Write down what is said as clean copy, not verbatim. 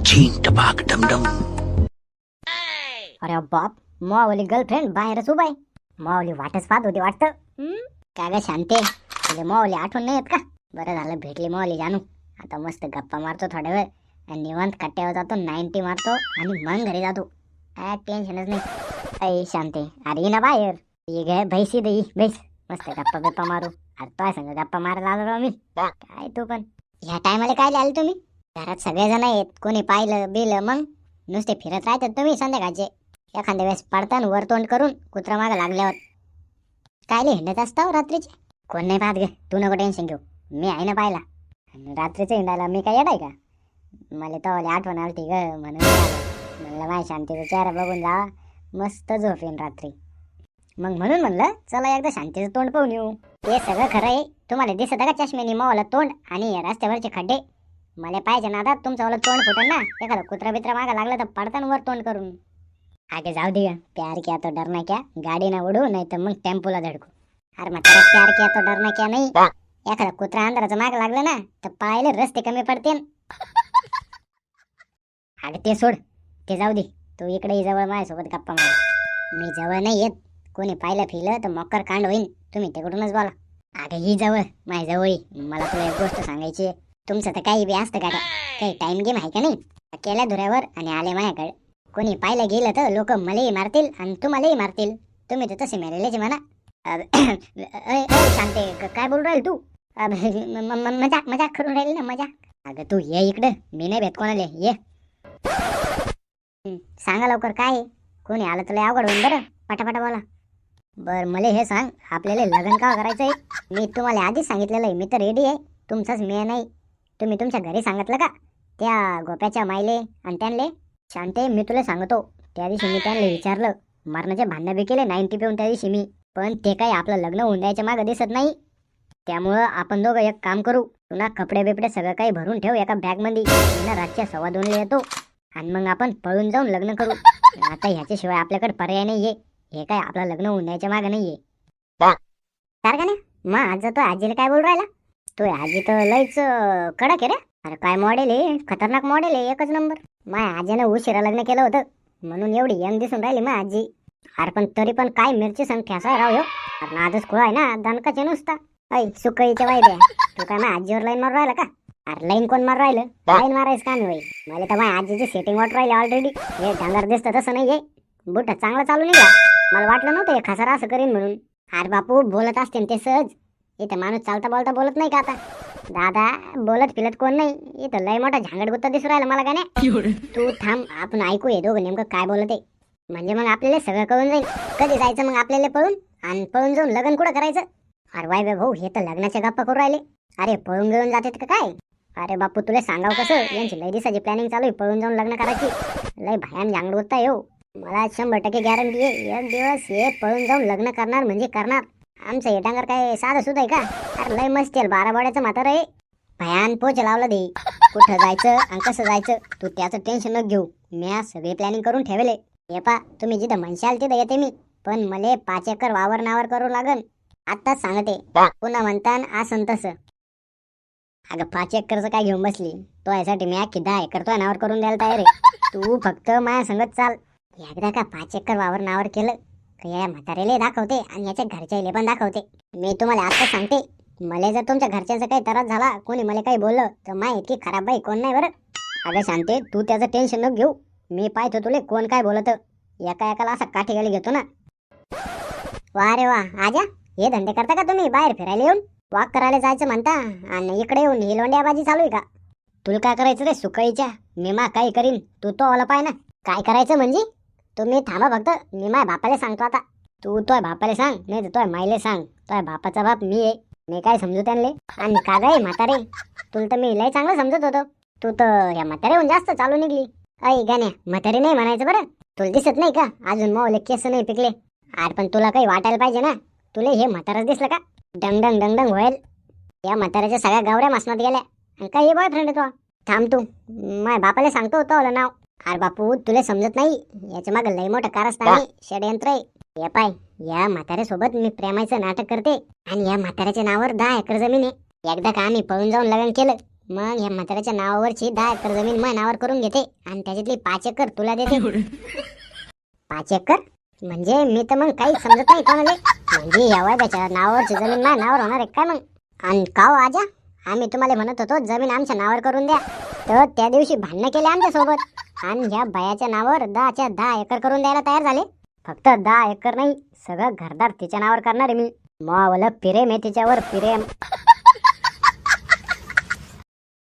झीन टपाक डमडम. अरे बाप, मावली गर्लफ्रेंड बाहेरच उभा आहे. मावली वाटच पाहत होती वाटतं. काय ग शांते, तुला मावली आठवण नाही येत का? बरं झालं भेटली मावली जानू. आता मस्त गप्पा मारतो थोड्या वेळ आणि निवांत कट्ट्यावर जातो, 90 मारतो आणि मग घरी जातो. काय टेन्शनच नाही. ऐ शांते, अरे ये ना बाहेर. ये गे बैसी दे बैस, मस्त गप्पा बिप्पा मारू. अरे तो संग गप्पा मारायला आलो राव मी. काय तू पण ह्या टायमाला काय आले तुम्ही? घरात सगळेजण आहेत, कोणी पाहिलं बिलं मग नुसते फिरत राहतात तुम्ही संध्याकाळचे. एखाद्या वेळेस पडताना वर तोंड करून कुत्रा मागं लागल्यावर काय हिंडत असता रात्रीचे? कोण नाही पाहत गे, तू नको टेन्शन घेऊ, मी आहे ना पाहिला. आणि रात्रीचं हिंडायला मी काय येडाय का? मला तवाली आठवण आली ग म्हणून म्हणलं माझ्या शांतीचा चेहरा बघून जा, मस्त झोपेन रात्री. मग म्हणून म्हणलं चला एकदा शांतीचं तोंड पाहून येऊ. ते सगळं खरं आहे. तुम्हाला दिसत का चष्मेनी मावाला तोंड आणि रस्त्यावरचे खड्डे? मला पाहिजे ना आता तुमचं वाला तोंड फुटन ना, एखादा कुत्रा बित्रा मागा लागला तर पडताना वर तोंड करून. आगे जाऊ दे, प्यार किया तो डरना क्या, गाडी ना उडू नाही तर मग टेम्पोला धडकू. अरे मग प्यार किया तो डरना क्या नाही, एखादा कुत्रा अंधाराचं माग लागलं ना तर पाहायला रस्ते कमी पडते. अगं ते सोड, ते जाऊ दे. तू इकडे जवळ माझ्यासोबत गप्पा मार. मी जवळ नाही येत, कोणी पाहिलं फिरलं तर मकर कांड होईन. तुम्ही तिकडूनच बोला. अगं ही जवळ माझ्या जवळ. मला तुला एक गोष्ट सांगायची. तुमचं तर काही बी असतं का? काही टाइम गेम आहे का नाही? केल्या धुऱ्यावर आणि आले माझ्याकडे. कोणी पाहिलं गेलं तर लोक मलाही मारतील आणि तुम्हालाही मारतील. तुम्ही तर तसे मेलेलेच म्हणा. शांते, काय बोलू राहील तू? मजाक मजाक करून राहील ना, मजाक. अगं तू ये इकडं, मी नाही भेट कोणाला. ये सांगा लवकर काय आहे? कोणी आलं तुला अवघड होईन बरं, पटापटा बोला. बर मला हे सांग, आपल्याला लग्न का करायचंय? मी तुम्हाला आधीच सांगितलेलं आहे, मी तर रेडी आहे. तुमचाच मी नाही. तुम्ही तुमच्या घरी सांगितलं का त्या गोप्याच्या मायले आणि त्यांले? शांते, मी तुला सांगतो, त्या दिवशी मी त्यांना विचारलं, मरणाचे भांडणं बी केले 90 पिऊन त्या दिवशी मी. पण ते काही आपलं लग्न होऊन द्यायच्या मागं दिसत नाही. त्यामुळं आपण दोघं एक काम करू, पुन्हा कपडे बिपडे सगळं काही भरून ठेव एका बॅगमध्ये. पुन्हा रातच्या 2:15 येतो आणि मग आपण पळून जाऊन लग्न करू. आता ह्याच्याशिवाय आपल्याकडे पर्याय नाहीये. हे काय आपलं लग्न होऊन द्यायच्या मागं नाहीये. सारखा ना मग आज तो आजीला काय बोल राहिला? तो आजी तर लईच कडक आहे रे. अरे काय मॉडेल आहे, खतरनाक मॉडेल आहे, एकच नंबर. माझ्या आजीनं उशिरा लग्न केलं होतं म्हणून एवढी यंग दिसून राहिली माझी आजी. अरे पण तरी पण काय मिरची संख्या असा राव ह्यो. अरे नादच खुळा आहे ना, दणकाचे नुसता. ऐ सुकळीच्या वाईद्या, तू काय माझ्या आजीवर लाईन मारू राहिला का? अरे लाईन कोण मारू राहिलं? लाईन मारायचं काम होई. मला तर माझ्या आजीची सेटिंग वाट राहिली ऑलरेडी. हे डांगर दिसतं तसं नाही आहे. बुट चांगला चालू नाही का? मला वाटलं नव्हतं हे खसारा असं करीन म्हणून. अरे बापू बोलत असते ते सहज. इथं माणूस चालता बोलता बोलत नाही का आता? दादा बोलत फिरत कोण नाही इथं. लय मोठा झांगड गुत्ता दिसू राहिला मला. का नाही तू थांब, आपण ऐकू ये दोघं नेमकं काय बोलत आहे. म्हणजे मग आपल्याला सगळं कळून जाईल. कधी जायचं मग आपल्याला पळून, आणि पळून जाऊन लग्न कुठं करायचं? अरे वाय भाऊ, हे तर लग्नाच्या गप्पा करू राहिले. अरे पळून घेऊन जातात का काय? अरे बापू तुला सांगाव कसं, यांची लय दिवसाची प्लॅनिंग चालू आहे पळून जाऊन लग्न करायची. लय भयान झांगड गुत्ता येऊ. मला 100% गॅरंटी आहे, एक दिवस हे पळून जाऊन लग्न करणार म्हणजे करणार. आमचं हे डांगर काय साधं सुद्धा आहे का? अरे लय मस्त आहे, 12 बोड्याचं म्हातारं आहे. भयान पोच लावलं दे. कुठं जायचं आणि कसं जायचं तू त्याचं टेन्शन न घेऊ. मी सगळी प्लॅनिंग करून ठेवले. हे पा तुम्ही जिथं म्हणशाल तिथं येते मी, पण मला 5 एकर वावर नावर करू लागन. आत्ताच सांगते, पुन्हा म्हणतान असं तसं. अगं 5 एकरचं काय घेऊन बसली? तो यासाठी मी अख्खी 10 एकर तो नावर करून द्यायला तयार आहे. तू फक्त माझ्या संगत चाल. एकदा का 5 एकर वावर नावर केलं का या म्हातारेला दाखवते आणि याच्या घरच्याला पण दाखवते. मी तुम्हाला आता सांगते, मला जर तुमच्या घरच्यांचा काही त्रास झाला, कोणी मला काही बोललं तर माय इतकी खराब बाई कोण नाही बरं. अगं शांते, तू त्याचं टेन्शन नको घेऊ. मी पाहतो तुले कोण काय बोलत. एका एकाला असा काठी गाली घेतो ना. वा रे वा, आजा हे धंदे करता का तुम्ही? बाहेर फिरायला येऊन वॉक करायला जायचं म्हणता आणि इकडे येऊन हिलवंड्याबाजी चालू आहे का? तुला काय करायचं रे सुकळीच्या? मी मा काही करीन, तू तो आला पाय ना. काय करायचं म्हणजे? तुम्ही थांबा फक्त, मी माझ्या बापाला सांगतो आता. तू तोय बापाला सांग, नाही तर तोय मायले सांग. तोय बापाचा बाप मी आहे, मी काय समजू त्यांले. आणि का गं म्हातारे, तुला तर मी लय चांगलं समजत होतो. तू तर या म्हातारेहून जास्त चालू निघली. ऐ गाण्या, म्हातारे नाही म्हणायचं बरं. तुला दिसत नाही का अजून मावले केस नाही पिकले? अरे पण तुला काही वाटायला पाहिजे ना. तुला हे म्हातारच दिसलं का? डंगडंग डंगडंग होईल. या म्हाताऱ्याच्या सगळ्या गावऱ्या मासनात गेल्या. आणि काही बॉयफ्रेंड आहे तो. थांब तू, माझ्या बापाला सांगतो तो नाव. अरे बापू तुला समजत नाही, याच्या मागं लय मोठं कारस्थान आहे, षडयंत्र आहे. हे पाय, या म्हाताऱ्यासोबत मी प्रेमाचं नाटक करते आणि या म्हाताऱ्याच्या नावावर 10 एकर जमीन आहे. एकदा का आम्ही पळून जाऊन लग्न केलं मग या म्हाताऱ्याच्या नावावरची 10 एकर जमीन माझ्या नावावर करून घेते आणि त्याच्यातली 5 एकर तुला देते. 5 एकर म्हणजे मी तर मग काही समजत नाही कोणाला. म्हणजे या वैद्याच्या नावावरची जमीन माझ्या नावावर होणार आहे काय मग? आणि का हो आजा, आम्ही तुम्हाला म्हणत होतो जमीन आमच्या नावावर करून द्या, तर त्या दिवशी भांडणं केले आमच्या सोबत आणि ह्या बायाच्या नावावर 10च्या 10 एकर करून द्यायला तयार झाले. फक्त 10 एकर नाही, सगळं घरदार तिच्या नावावर करणार आहे मी. मावलं प्रेम आहे तिच्यावर, प्रेम.